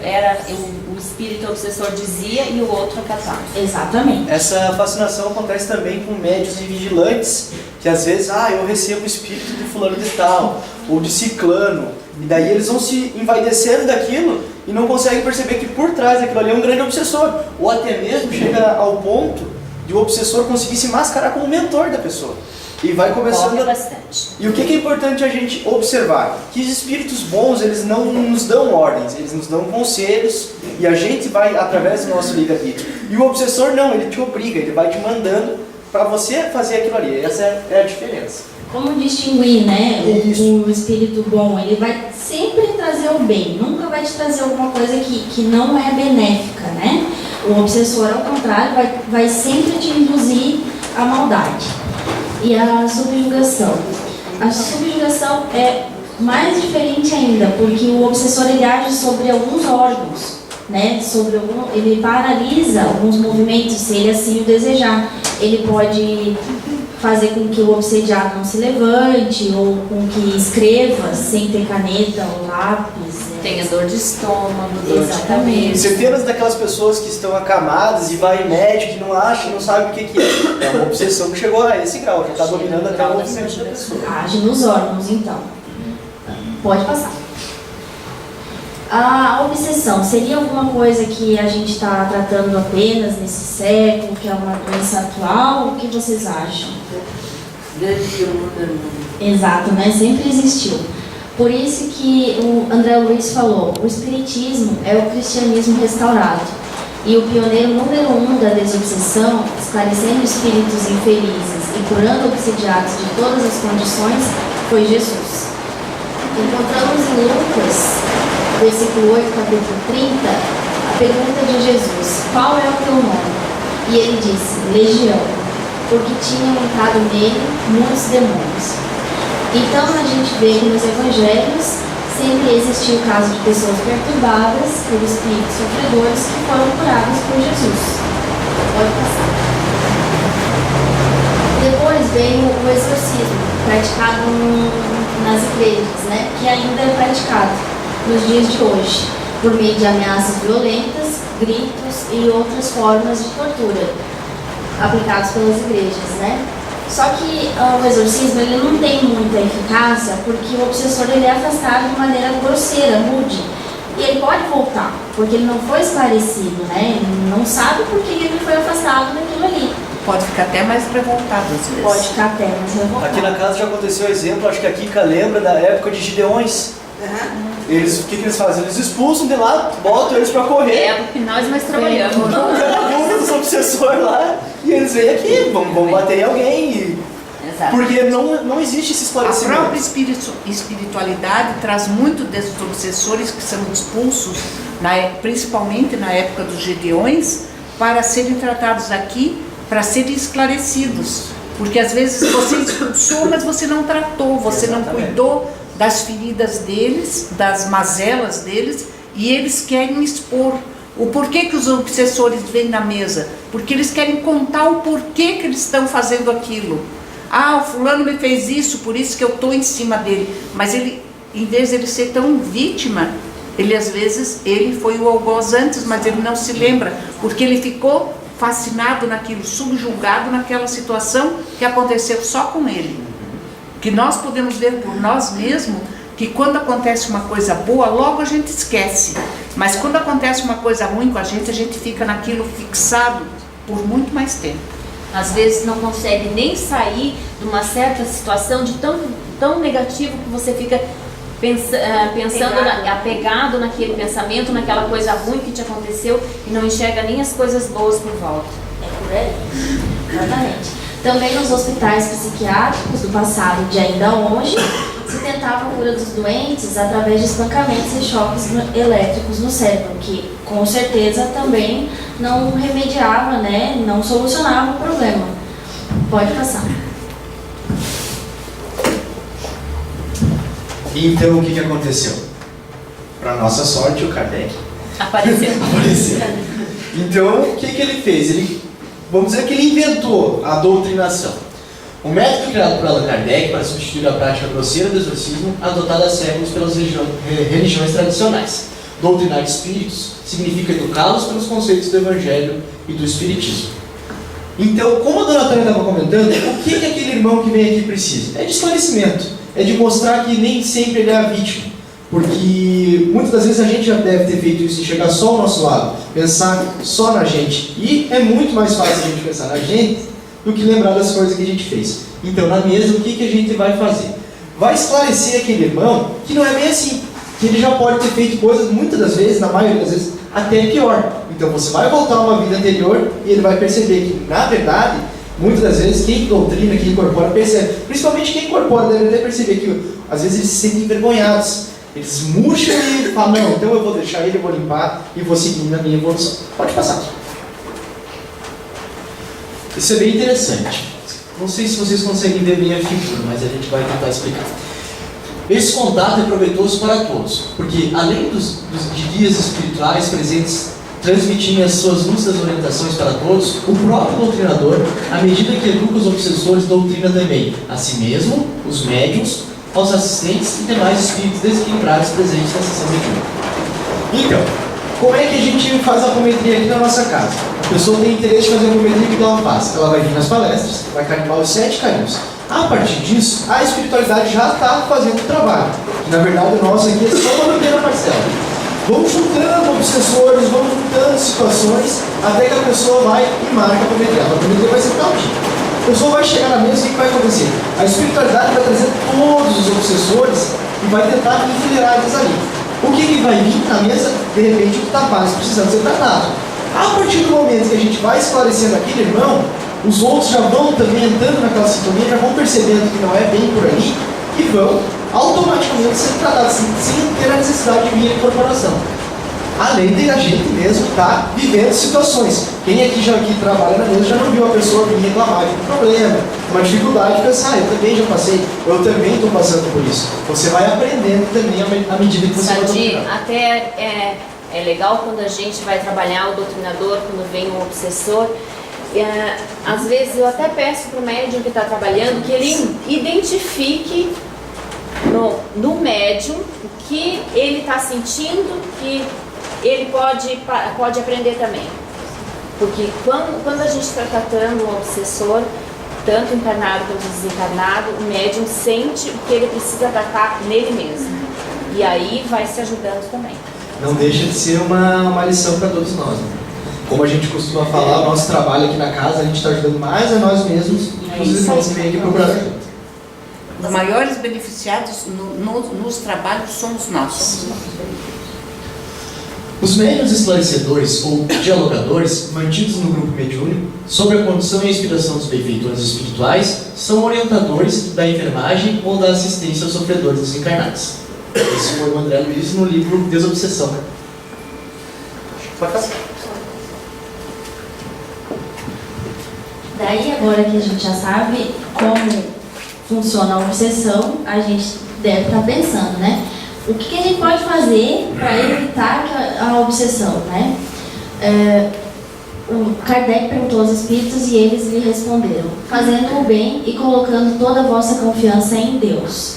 o espírito obsessor dizia e o outro acatava. Exatamente. Essa fascinação acontece também com médiuns e vigilantes, que às vezes, eu recebo o espírito de fulano de tal, ou de ciclano, e daí eles vão se envaidecendo daquilo e não conseguem perceber que por trás daquilo ali é um grande obsessor, ou até mesmo chega ao ponto de o obsessor conseguir se mascarar como mentor da pessoa. E vai começando bastante. E o que é importante a gente observar? Que os espíritos bons, eles não nos dão ordens, eles nos dão conselhos e a gente vai através do nosso livre-arbítrio. E o obsessor não, ele te obriga, ele vai te mandando para você fazer aquilo ali. Essa é a diferença. Como distinguir, né, o espírito bom? Ele vai sempre trazer trazer o bem, nunca vai te trazer alguma coisa que não é benéfica, né? O obsessor, ao contrário, vai sempre te induzir à maldade. E a subjugação. A subjugação é mais diferente ainda, porque o obsessor ele age sobre alguns órgãos, né? Ele paralisa alguns movimentos, se ele assim o desejar. Ele pode fazer com que o obsediado não se levante, ou com que escreva sem ter caneta ou lápis. Tenha dor de estômago, exatamente. Centenas daquelas pessoas que estão acamadas e vai em médico que não acha, não sabe o que é. É uma obsessão que chegou a esse grau, já está dominando até o movimento da pessoa. Age nos órgãos, então. Pode passar. A obsessão seria alguma coisa que a gente está tratando apenas nesse século, que é uma doença atual? O que vocês acham? Exato, né? Sempre existiu. Por isso que o André Luiz falou, o espiritismo é o cristianismo restaurado. E o pioneiro número 1 da desobsessão, esclarecendo espíritos infelizes e curando obsediados de todas as condições, foi Jesus. Encontramos em Lucas, versículo 8, capítulo 30, a pergunta de Jesus: qual é o teu nome? E ele disse: Legião, porque tinham entrado nele muitos demônios. Então a gente vê que nos evangelhos sempre existiu o caso de pessoas perturbadas por espíritos sofredores que foram curadas por Jesus. Pode passar. Depois veio o exorcismo, praticado nas igrejas, né? Que ainda é praticado nos dias de hoje, por meio de ameaças violentas, gritos e outras formas de tortura aplicados pelas igrejas, né? Só que o exorcismo ele não tem muita eficácia porque o obsessor ele é afastado de maneira grosseira, rude. E ele pode voltar, porque ele não foi esclarecido, né? Ele não sabe por que ele foi afastado daquilo ali. Pode ficar até mais revoltado às vezes. Pode ficar até mais revoltado. Aqui na casa já aconteceu o exemplo, acho que a Kika lembra da época de Gideões. Eles, o que eles fazem? Eles expulsam de lá, botam eles pra correr. É o que nós trabalhamos. Os dos obsessores lá, e eles vêm aqui, vão bater em alguém. Exato. Porque não existe esse esclarecimento. A própria espiritualidade traz muito desses obsessores que são expulsos, principalmente na época dos Gideões, para serem tratados aqui, para serem esclarecidos. Porque às vezes você expulsou, mas você não tratou, você não cuidou das feridas deles, das mazelas deles, e eles querem expor. O porquê que os obsessores vêm na mesa? Porque eles querem contar o porquê que eles estão fazendo aquilo. Ah, o fulano me fez isso, por isso que eu estou em cima dele. Mas ele, em vez de ele ser tão vítima, ele às vezes, ele foi o algoz antes, mas ele não se lembra, porque ele ficou fascinado naquilo, subjugado naquela situação que aconteceu só com ele. Que nós podemos ver por nós mesmos que quando acontece uma coisa boa, logo a gente esquece. Mas quando acontece uma coisa ruim com a gente fica naquilo fixado por muito mais tempo. Às vezes não consegue nem sair de uma certa situação de tão negativo que você fica pensando, apegado naquele pensamento, naquela coisa ruim que te aconteceu e não enxerga nem as coisas boas por volta. É por aí. Exatamente. Também nos hospitais psiquiátricos do passado de ainda hoje, se tentava a cura dos doentes através de espancamentos e choques elétricos no cérebro, que com certeza também não remediava, né, não solucionava o problema. Pode passar. Então o que aconteceu? Para nossa sorte, o Kardec apareceu. Então o que ele fez? Vamos dizer que ele inventou a doutrinação. O método criado por Allan Kardec para substituir a prática grosseira do exorcismo, adotada há séculos pelas religiões tradicionais. Doutrinar espíritos significa educá-los pelos conceitos do Evangelho e do Espiritismo. Então, como a dona Tânia estava comentando, o que aquele irmão que vem aqui precisa? É de esclarecimento, é de mostrar que nem sempre ele é a vítima. Porque muitas das vezes a gente já deve ter feito isso, enxergar só o nosso lado, pensar só na gente. E é muito mais fácil a gente pensar na gente do que lembrar das coisas que a gente fez. Então, na mesa, o que a gente vai fazer? Vai esclarecer aquele irmão que não é bem assim, que ele já pode ter feito coisas, muitas das vezes, na maioria das vezes, até pior. Então, você vai voltar a uma vida anterior e ele vai perceber que, na verdade, muitas das vezes, quem doutrina, quem incorpora, percebe. Principalmente quem incorpora deve até perceber que, às vezes, eles se sentem envergonhados. Eles murcham e falam, não, então eu vou deixar ele, eu vou limpar e vou seguir na minha evolução. Pode passar. Isso é bem interessante. Não sei se vocês conseguem ver bem a figura, mas a gente vai tentar explicar. Esse contato é proveitoso para todos, porque além de guias espirituais presentes transmitirem as suas lúcidas orientações para todos, o próprio doutrinador, à medida que educa os obsessores, doutrina também a si mesmo, os médiuns, aos assistentes e demais espíritos desequilibrados presentes na sessão mediúnica. Então, como é que a gente faz a apometria aqui na nossa casa? A pessoa tem interesse em fazer a apometria, o que ela faz? Ela vai vir nas palestras, vai carimbar os 7 carimbos. A partir disso, a espiritualidade já está fazendo o trabalho. Que, na verdade, o nosso aqui é só uma pequena parcela. Vamos juntando obsessores, vamos juntando situações, até que a pessoa vai e marca a apometria. A apometria vai ser tal dia. A pessoa vai chegar na mesa e o que vai acontecer? A espiritualidade vai trazer todos os obsessores e vai tentar enfileirar eles ali. O que vai vir na mesa? De repente, o que está mais precisando ser tratado. A partir do momento que a gente vai esclarecendo aquele irmão, os outros já vão também entrando naquela sintonia, já vão percebendo que não é bem por ali e vão automaticamente ser tratados sem ter a necessidade de vir a incorporação. Além de a gente mesmo estar vivendo situações. Quem aqui já trabalha na mesa já não viu a pessoa vir reclamar de um problema, uma dificuldade, e pensar, eu também já passei, eu também estou passando por isso. Você vai aprendendo também à medida que você vai doutrinar. Até é legal quando a gente vai trabalhar o doutrinador, quando vem um obsessor. Às vezes eu até peço para o médium que está trabalhando que ele identifique no médium o que ele está sentindo, que ele pode aprender também. Porque quando a gente está tratando um obsessor, tanto encarnado quanto desencarnado, o médium sente o que ele precisa tratar nele mesmo. E aí vai se ajudando também. Não deixa de ser uma lição para todos nós. Né? Como a gente costuma falar, o nosso trabalho aqui na casa, a gente está ajudando mais a nós mesmos do que os irmãos que vêm aqui procurar ajuda. Os maiores beneficiados nos trabalhos somos nós. Os médiuns esclarecedores ou dialogadores, mantidos no grupo mediúnico, sob a condução e inspiração dos benfeitores espirituais, são orientadores da enfermagem ou da assistência aos sofredores desencarnados. Esse foi o André Luiz no livro Desobsessão. Pode passar. Daí, agora que a gente já sabe como funciona a obsessão, a gente deve estar pensando, né? O que a gente pode fazer para evitar a obsessão, né? O Kardec perguntou aos espíritos e eles lhe responderam: fazendo o bem e colocando toda a vossa confiança em Deus.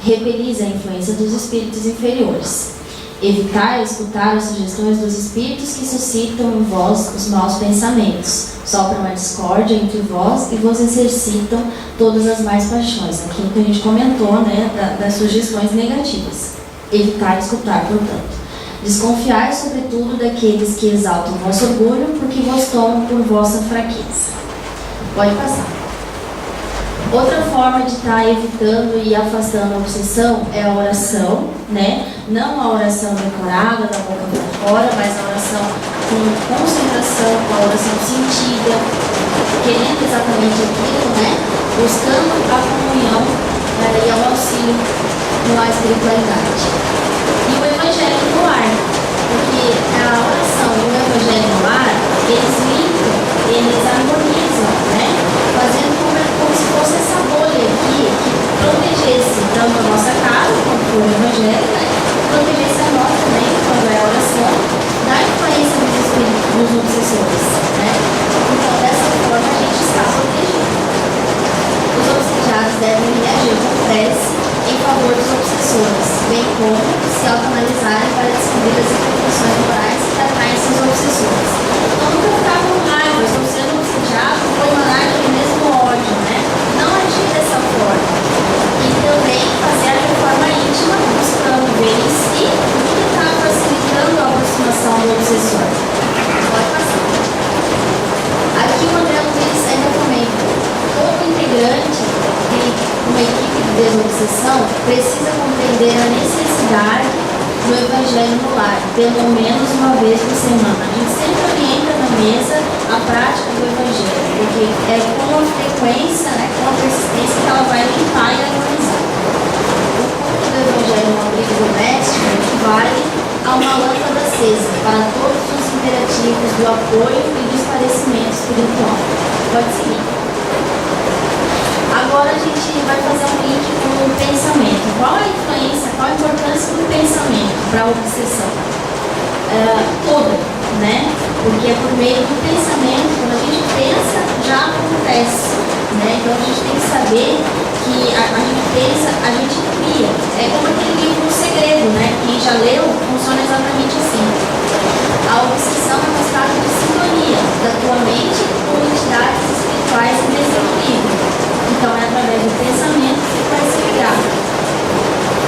Repelis a influência dos espíritos inferiores. Evitai escutar as sugestões dos espíritos que suscitam em vós os maus pensamentos, sopram a discórdia entre vós e vos exercitam todas as más paixões. Aquilo que a gente comentou, né, das sugestões negativas. Evitai escutar, portanto. Desconfiai, sobretudo, daqueles que exaltam vosso orgulho, porque vos tomam por vossa fraqueza. Pode passar. Outra forma de estar evitando e afastando a obsessão é a oração, né? Não a oração decorada, da boca para fora, mas a oração com concentração, com a oração sentida, querendo exatamente aquilo, né? Buscando a comunhão e o auxílio com a espiritualidade. E o evangelho no lar, porque a oração e o evangelho no lar, eles limpam, eles harmonizam, né? Fazendo como se fosse essa bolha aqui que protegesse tanto a nossa casa, quanto for o evangelho, né? Protegesse a nós também, quando é a oração, da influência dos espíritos, dos obsessores, né? Então, dessa forma, a gente está protegido. Os obsediados devem reagir com prece em favor dos obsessores, bem como se autoanalisarem para descobrir as imperfeições morais que atraem seus obsessores. Então, nunca ficar com raiva, estou sendo obsediado, vou emanar aquele mesmo ódio, né? Não agir dessa forma. E também fazer de forma íntima, buscando ver em si o que está facilitando a aproximação do obsessor. Pode passar. Aqui o André Luiz ainda comenta: todo integrante de uma equipe de desobsessão precisa compreender a necessidade do evangelho no lar, pelo menos uma vez por semana. A gente sempre orienta na mesa a prática do evangelho, porque é com a frequência, né, com a persistência que ela vai limpar e harmonizar. O culto do Evangelho no abrigo doméstico equivale a uma lâmpada acesa para todos os imperativos do apoio e do esclarecimento espiritual. Pode seguir. Agora a gente vai fazer um link com o pensamento. Qual a influência, qual a importância do pensamento para a obsessão? Toda, né? Porque é por meio do pensamento, quando a gente pensa, já acontece, né? Então a gente tem que saber que a gente pensa, a gente cria. É como aquele livro O Segredo, né? Quem já leu, funciona exatamente assim. A obsessão é um estado de sintonia da tua mente com entidades espirituais em desequilíbrio. Então é através do pensamento que vai se ligar.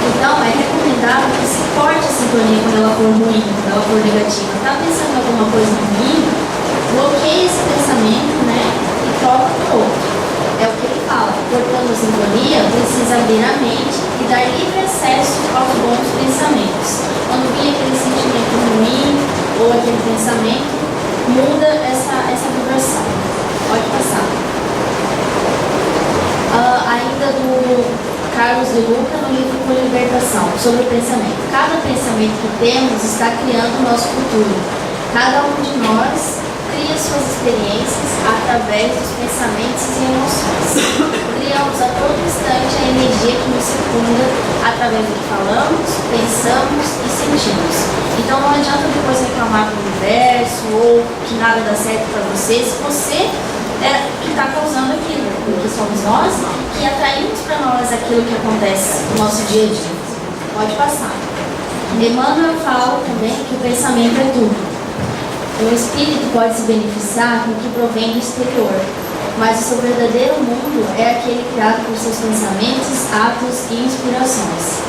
Então é recomendável que se corte a sintonia quando ela for ruim, quando ela for negativa. Está pensando em alguma coisa ruim, bloqueie esse pensamento, né? E troca por outro. É o que ele fala. Cortando a sintonia, precisa abrir a mente e dar livre acesso aos bons pensamentos. Quando vir aquele sentimento ruim ou aquele pensamento, muda essa vibração. Pode passar. Ainda do Carlos de Luca, no livro Por Libertação, sobre o pensamento. Cada pensamento que temos está criando o nosso futuro. Cada um de nós cria suas experiências através dos pensamentos e emoções. Criamos a todo instante a energia que nos circunda através do que falamos, pensamos e sentimos. Então não adianta depois reclamar do universo ou que nada dá certo para você, se você é que está causando aquilo, porque somos nós que atraímos para nós aquilo que acontece no nosso dia a dia. Pode passar. Emmanuel fala também que o pensamento é tudo. O espírito pode se beneficiar com o que provém do exterior, mas o seu verdadeiro mundo é aquele criado por seus pensamentos, atos e inspirações.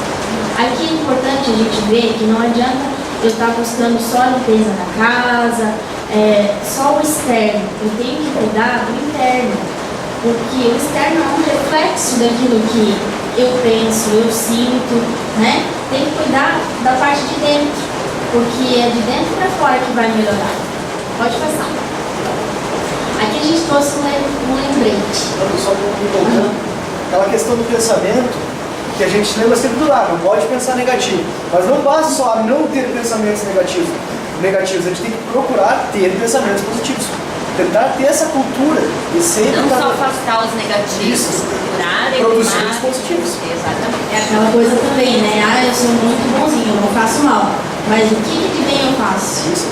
Aqui é importante a gente ver que não adianta eu estar buscando só a limpeza da casa, só o externo. Eu tenho que cuidar do interno, porque o externo é um reflexo daquilo que eu penso, eu sinto, né? Tem que cuidar da parte de dentro, porque é de dentro para fora que vai melhorar. Pode passar. Aqui a gente trouxe um lembrete. Só aquela questão do pensamento, que a gente lembra sempre do lado, não pode pensar negativo. Mas não basta só não ter pensamentos negativos. A gente tem que procurar ter pensamentos positivos. Tentar ter essa cultura e sempre não só afastar os negativos, procurar produzir os positivos. Exatamente. É aquela coisa também, né? Eu sou muito bonzinho, eu não faço mal. Mas o que de bem eu faço? Isso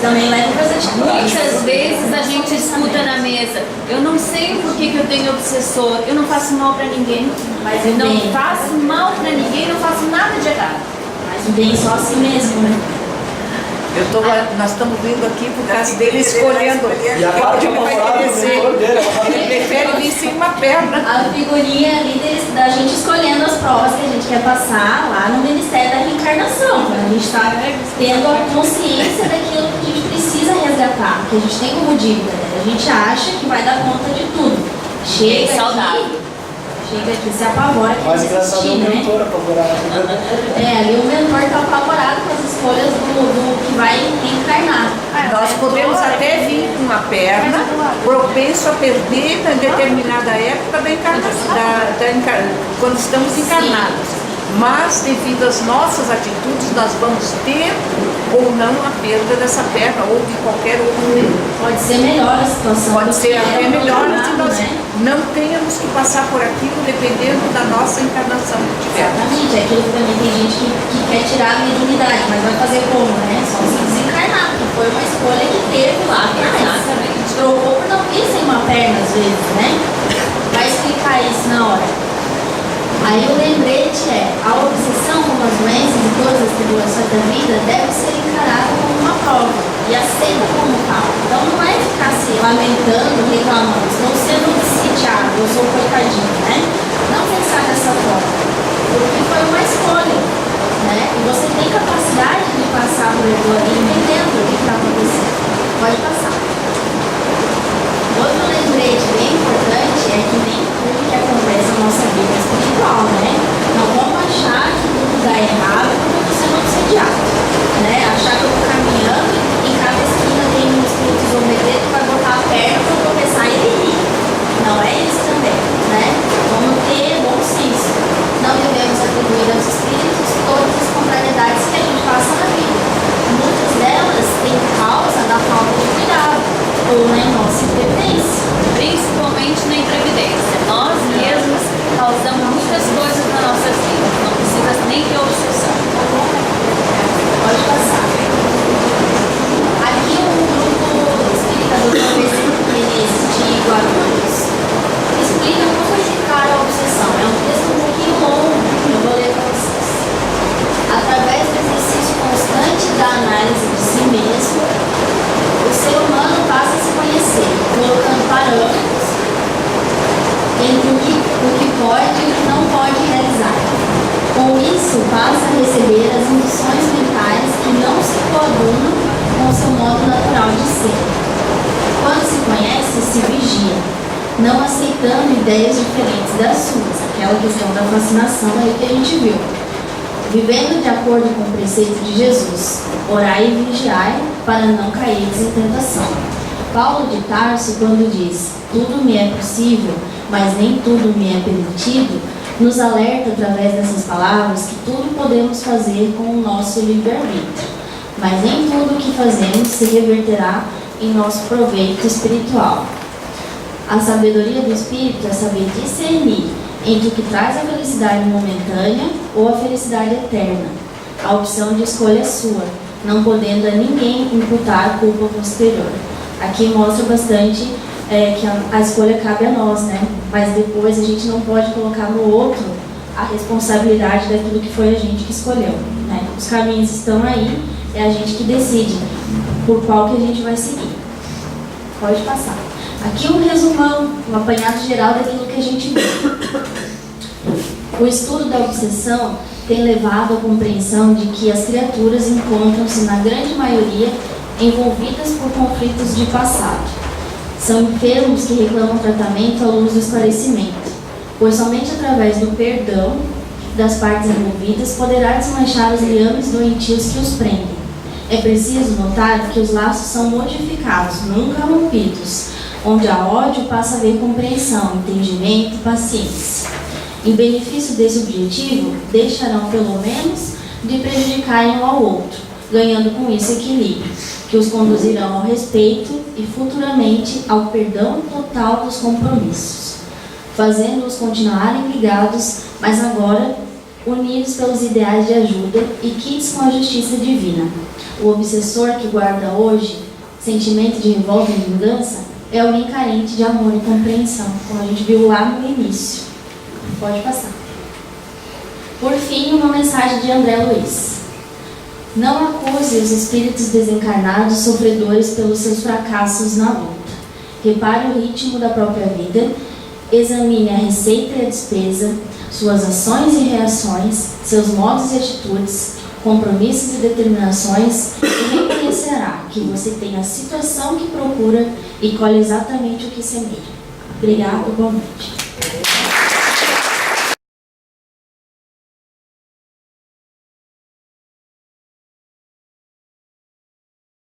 também leva para as atitudes. Muitas vezes a gente escuta na mesa, eu não sei por que eu tenho obsessor, eu não faço mal para ninguém. Mas eu não faço mal para ninguém, não faço nada de errado. Mas o bem só a si mesmo, né? Nós estamos vindo aqui por causa dele escolhendo e a parte ele vai crescer. Ele prefere vir sem uma perna. A figurinha ali da gente escolhendo as provas que a gente quer passar lá no Ministério da Reencarnação. A gente está tendo a consciência daquilo que a gente precisa resgatar, que a gente tem como dívida. Né? A gente acha que vai dar conta de tudo. Chega aqui, se apavora que mais engraçado é o mentor apavorado. Ali o mentor está apavorado com as escolhas do que vai reencarnar. Nós podemos até vir com uma perna propenso a perder em determinada época da encarnação, quando estamos encarnados. Sim. Mas, devido às nossas atitudes, nós vamos ter ou não a perda dessa perna ou de qualquer outro meio. Pode ser melhor a situação. Pode ser até melhor se nós não tenhamos que passar por aquilo dependendo da nossa encarnação que tiver. Exatamente, é aquilo que também tem gente que quer tirar a mediunidade, mas vai fazer como, né? Só se desencarnar, porque foi uma escolha que teve lá atrás. Exatamente. Trocou por não vir sem uma perna às vezes, né? Vai explicar isso na hora. Aí o lembrete a obsessão como as doenças e todas as tribulações da vida deve ser encarada como uma prova e aceita como tal. Então não é ficar se lamentando, reclamando, não sendo sitiado, eu sou coitadinho, né? Não pensar dessa forma, porque foi uma escolha, né? E você tem capacidade de passar por aquilo ali entendendo o que está acontecendo. Pode passar. Outro lembrete bem importante é que nem tudo que acontece na nossa vida é espiritual, né? Não vamos achar que tudo dá errado porque você não obsediado, né? Achar que eu estou caminhando e em cada esquina tem um espírito zombeteiro que vai botar a perna para eu começar a ir. Não é isso também, né? Vamos ter bom senso. Não devemos atribuir aos passa a receber as induções mentais que não se coadunam com o seu modo natural de ser. Quando se conhece, se vigia, não aceitando ideias diferentes das suas, aquela questão da fascinação aí que a gente viu. Vivendo de acordo com o preceito de Jesus, orai e vigiai para não cairdes em tentação. Paulo de Tarso, quando diz, tudo me é possível, mas nem tudo me é permitido, nos alerta através dessas palavras que tudo podemos fazer com o nosso livre-arbítrio, mas nem tudo o que fazemos se reverterá em nosso proveito espiritual. A sabedoria do Espírito é saber discernir entre o que traz a felicidade momentânea ou a felicidade eterna. A opção de escolha é sua, não podendo a ninguém imputar a culpa posterior. Aqui mostra bastante que a escolha cabe a nós, né? Mas depois a gente não pode colocar no outro a responsabilidade daquilo que foi a gente que escolheu, né? Os caminhos estão aí, é a gente que decide por qual que a gente vai seguir. Pode passar. Aqui um resumão, um apanhado geral daquilo que a gente viu. O estudo da obsessão tem levado à compreensão de que as criaturas encontram-se, na grande maioria, envolvidas por conflitos de passado. São enfermos que reclamam tratamento à luz do esclarecimento, pois somente através do perdão das partes envolvidas poderá desmanchar os liames doentios que os prendem. É preciso notar que os laços são modificados, nunca rompidos, onde há ódio passa a haver compreensão, entendimento e paciência. Em benefício desse objetivo, deixarão pelo menos de prejudicarem um ao outro, ganhando com isso equilíbrio, que os conduzirão ao respeito e futuramente ao perdão total dos compromissos, fazendo-os continuarem ligados, mas agora unidos pelos ideais de ajuda e quites com a justiça divina. O obsessor que guarda hoje sentimento de revolta e vingança é alguém carente de amor e compreensão, como a gente viu lá no início. Pode passar. Por fim, uma mensagem de André Luiz. Não acuse os espíritos desencarnados sofredores pelos seus fracassos na luta. Repare o ritmo da própria vida, examine a receita e a despesa, suas ações e reações, seus modos e atitudes, compromissos e determinações, e reconhecerá que você tem a situação que procura e colhe exatamente o que semeia. Obrigado, boa noite.